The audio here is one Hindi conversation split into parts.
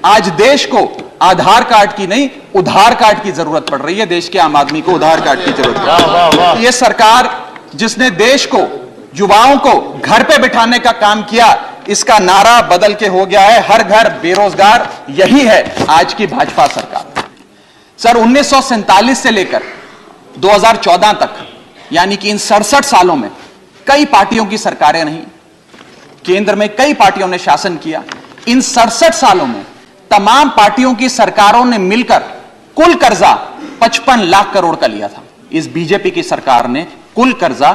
आज देश को आधार कार्ड की नहीं उधार कार्ड की जरूरत पड़ रही है। देश के आम आदमी को उधार कार्ड की जरूरत है। ये सरकार जिसने देश को, युवाओं को घर पे बिठाने का काम किया, इसका नारा बदल के हो गया है हर घर बेरोजगार। यही है आज की भाजपा सरकार। सर 1947 से लेकर 2014 तक, यानी कि इन 67 सालों में कई पार्टियों की सरकारें रहीं, केंद्र में कई पार्टियों ने शासन किया। इन 67 सालों में तमाम पार्टियों की सरकारों ने मिलकर कुल कर्जा 55 लाख करोड़ का लिया था। इस बीजेपी की सरकार ने कुल कर्जा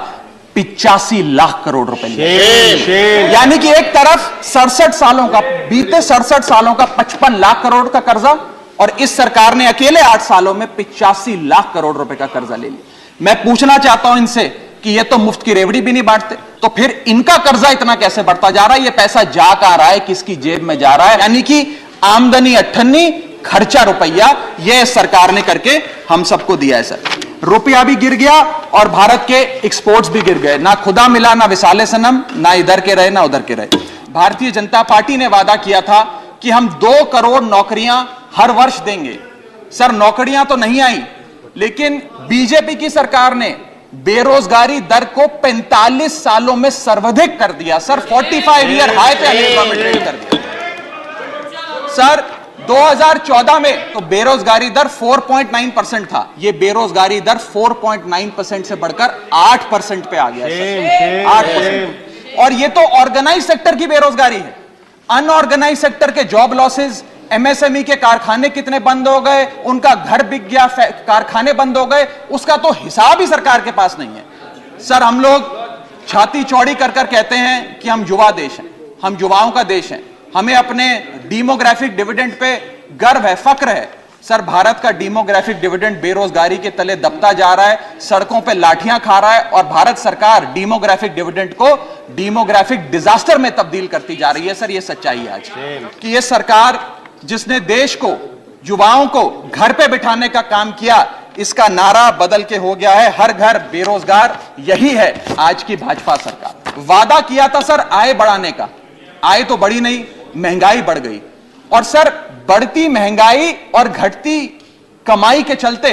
85 लाख करोड़ रुपए लिया। यानी कि एक तरफ 67 सालों का, बीते 67 सालों का 55 लाख करोड़ का कर्जा, और इस सरकार ने अकेले 8 सालों में 85 लाख करोड़ रुपए का कर्जा ले लिया। मैं पूछना चाहता हूं इनसे कि ये तो मुफ्त की रेवड़ी भी नहीं बांटते, तो फिर इनका कर्जा इतना कैसे बढ़ता जा रहा है? ये पैसा जा कहां रहा है, किसकी जेब में जा रहा है? यानी कि आमदनी 98, खर्चा रुपया, ये सरकार ने करके हम सबको दिया है। सर रुपया भी गिर गया और भारत के एक्सपोर्ट्स भी गिर गए। ना खुदा मिला ना विसाले सनम, ना इधर के रहे ना उधर के रहे। भारतीय जनता पार्टी ने वादा किया था कि हम 2 करोड़ नौकरियां हर वर्ष देंगे। सर नौकरियां तो नहीं आई, लेकिन बीजेपी की सरकार ने बेरोजगारी दर को 45 सालों में सर्वाधिक कर दिया। सर 45 ईयर हाई पे अनएम्प्लॉयमेंट रेट कर दिया। सर 2014 में तो बेरोजगारी दर 4.9% था। ये बेरोजगारी दर 4.9% से बढ़कर 8% पे आ गया। 8%। और ये तो ऑर्गेनाइज सेक्टर की बेरोजगारी है। अनऑर्गेनाइज सेक्टर के जॉब लॉसेज, एमएसएमई के कारखाने कितने बंद हो गए, उनका घर बिक गया, कारखाने बंद हो गए, उसका तो हिसाब ही सरकार के पास नहीं है। सर हम लोग छाती चौड़ी कर कर कहते हैं कि हम युवा देश हैं, हम युवाओं का देश हैं, हमें अपने डेमोग्राफिक डिविडेंड पे गर्व है, फक्र है। सर भारत का डेमोग्राफिक डिविडेंड बेरोजगारी के तले दबता जा रहा है, सड़कों पे लाठियां खा रहा है, और भारत सरकार डेमोग्राफिक डिविडेंड को डेमोग्राफिक डिजास्टर में तब्दील करती जा रही है। सर ये सच्चाई है आज कि ये सरकार जिसने देश को, युवाओं को घर पे बिठाने का काम किया, इसका नारा बदल के हो गया है हर घर बेरोजगार। यही है आज की भाजपा सरकार। वादा किया था सर आय बढ़ाने का, आय तो बढ़ी नहीं, महंगाई बढ़ गई। और सर बढ़ती महंगाई और घटती कमाई के चलते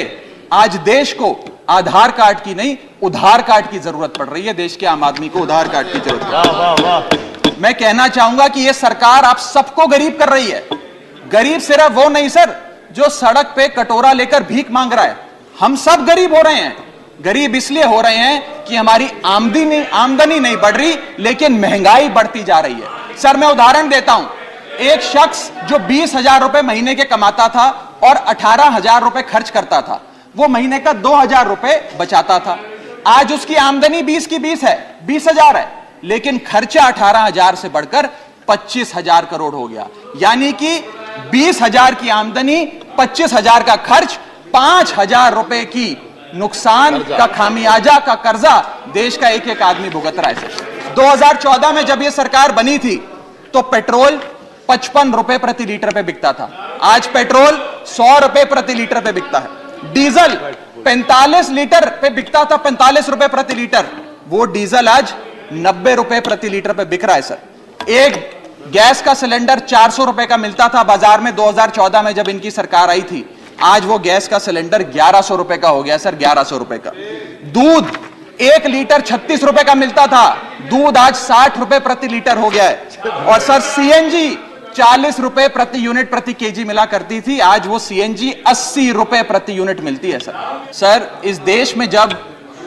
आज देश को आधार कार्ड की नहीं उधार कार्ड की जरूरत पड़ रही है। देश के आम आदमी को उधार कार्ड की जरूरत है। मैं कहना चाहूंगा कि यह सरकार आप सबको गरीब कर रही है। गरीब सिर्फ वो नहीं सर जो सड़क पे कटोरा लेकर भीख मांग रहा है, हम सब गरीब हो रहे हैं। गरीब इसलिए हो रहे हैं कि हमारी आमदनी नहीं बढ़ रही, लेकिन महंगाई बढ़ती जा रही है। सर मैं उदाहरण देता हूं, एक शख्स जो 20,000 रुपए महीने के कमाता था और 18,000 रुपए खर्च करता था, वो महीने का 2,000 रुपए बचाता था। आज उसकी आमदनी 20 की 20 है, 20,000 है, लेकिन खर्चा 18,000 से बढ़कर 25,000 करोड़ हो गया। यानी कि 20,000 की आमदनी, 25,000 का खर्च, 5,000 रुपए की नुकसान का खामियाजा का कर्जा देश का एक एक आदमी भुगत रहा है। 2014 में जब यह सरकार बनी थी तो पेट्रोल 55 रुपए प्रति लीटर पे बिकता था, आज पेट्रोल 100 रुपए प्रति लीटर पे बिकता है। डीजल 45 लीटर पे बिकता था, 45 रुपए प्रति लीटर, वो डीजल आज 90 रुपए प्रति लीटर पे बिक रहा है। सर एक गैस का सिलेंडर 400 रुपए का मिलता था बाजार में 2014 में जब इनकी सरकार आई थी, आज वो गैस का सिलेंडर 1100 रुपए का हो गया। सर 1100 रुपए का। दूध 1 लीटर 36 रुपए का मिलता था, दूध आज 60 रुपए प्रति लीटर हो गया है। और सर सीएनजी 40 रुपए प्रति यूनिट प्रति केजी मिला करती थी, आज वो सीएनजी 80 रुपए प्रति यूनिट मिलती है। सर इस देश में जब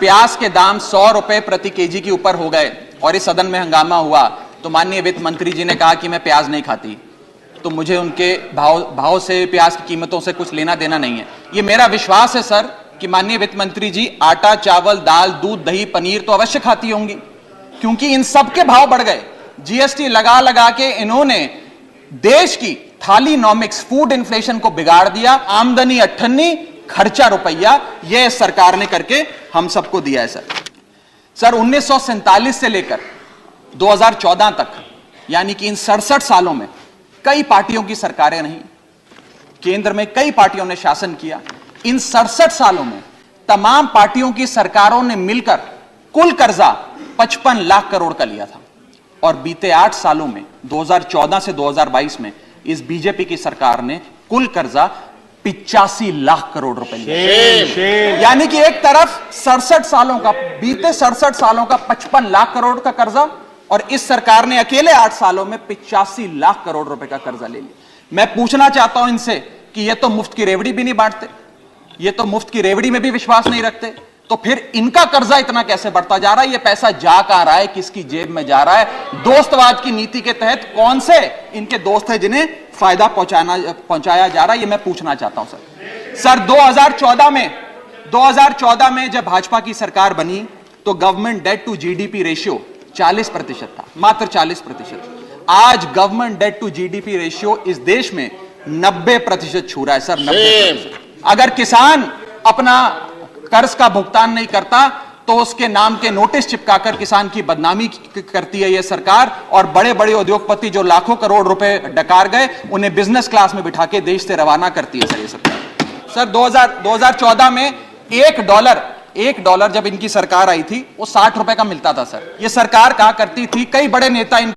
प्याज के दाम 100 रुपए प्रति केजी के ऊपर हो गए और इस सदन में हंगामा हुआ, तो माननीय वित्त मंत्री जी ने कहा कि मैं प्याज नहीं खाती, तो मुझे उनके भाव से, प्याज की कीमतों से कुछ लेना देना नहीं है। ये मेरा विश्वास है सर कि माननीय वित्त मंत्री जी आटा, चावल, दाल, दूध, दही, पनीर तो अवश्य खाती होंगी, क्योंकि इन सब के भाव बढ़ गए। जीएसटी लगा लगा के इन्होंने देश की थालीनॉमिक्स, फूड इन्फ्लेशन को बिगाड़ दिया। आमदनी 98, खर्चा रुपया, यह सरकार ने करके हम सबको दिया है। सर 1947 से लेकर 2014 तक, यानी कि इन 67 सालों में कई पार्टियों की सरकारें रहीं, केंद्र में कई पार्टियों ने शासन किया। इन 67 सालों में तमाम पार्टियों की सरकारों ने मिलकर कुल कर्जा 55 लाख करोड़ का लिया था, और बीते 8 सालों में 2014 से 2022 में इस बीजेपी की सरकार ने कुल कर्जा 85 लाख करोड़ रुपए लिया। यानी कि एक तरफ 67 सालों का, बीते 67 सालों का 55 लाख करोड़ का कर्जा, और इस सरकार ने अकेले 8 सालों में 85 लाख करोड़ रुपए का कर्जा ले लिया। मैं पूछना चाहता हूं इनसे कि ये तो मुफ्त की रेवड़ी भी नहीं बांटते, ये तो मुफ्त की रेवड़ी में भी विश्वास नहीं रखते, तो फिर इनका कर्जा इतना कैसे बढ़ता जा रहा है? ये पैसा जा कहां रहा है, किसकी जेब में जा रहा है? दोस्तवाद की नीति के तहत कौन से इनके दोस्त हैं जिन्हें फायदा पहुंचाया जा रहा है? ये मैं पूछना चाहता हूं सर 2014 में जब भाजपा की सरकार बनी तो government debt to GDP ratio 40% था, मात्र 40%। आज government debt to GDP ratio इस देश में 90% छू रहा है सर, 90%। अगर किसान अपना कर्ज का भुगतान नहीं करता तो उसके नाम के नोटिस चिपकाकर किसान की बदनामी करती है यह सरकार, और बड़े बड़े उद्योगपति जो लाखों करोड़ रुपए डकार गए उन्हें बिजनेस क्लास में बिठा के देश से रवाना करती है सर ये सरकार। सर 2014 में एक डॉलर जब इनकी सरकार आई थी वो 60 रुपए का मिलता था सर। ये सरकार कहा करती थी, कई बड़े नेता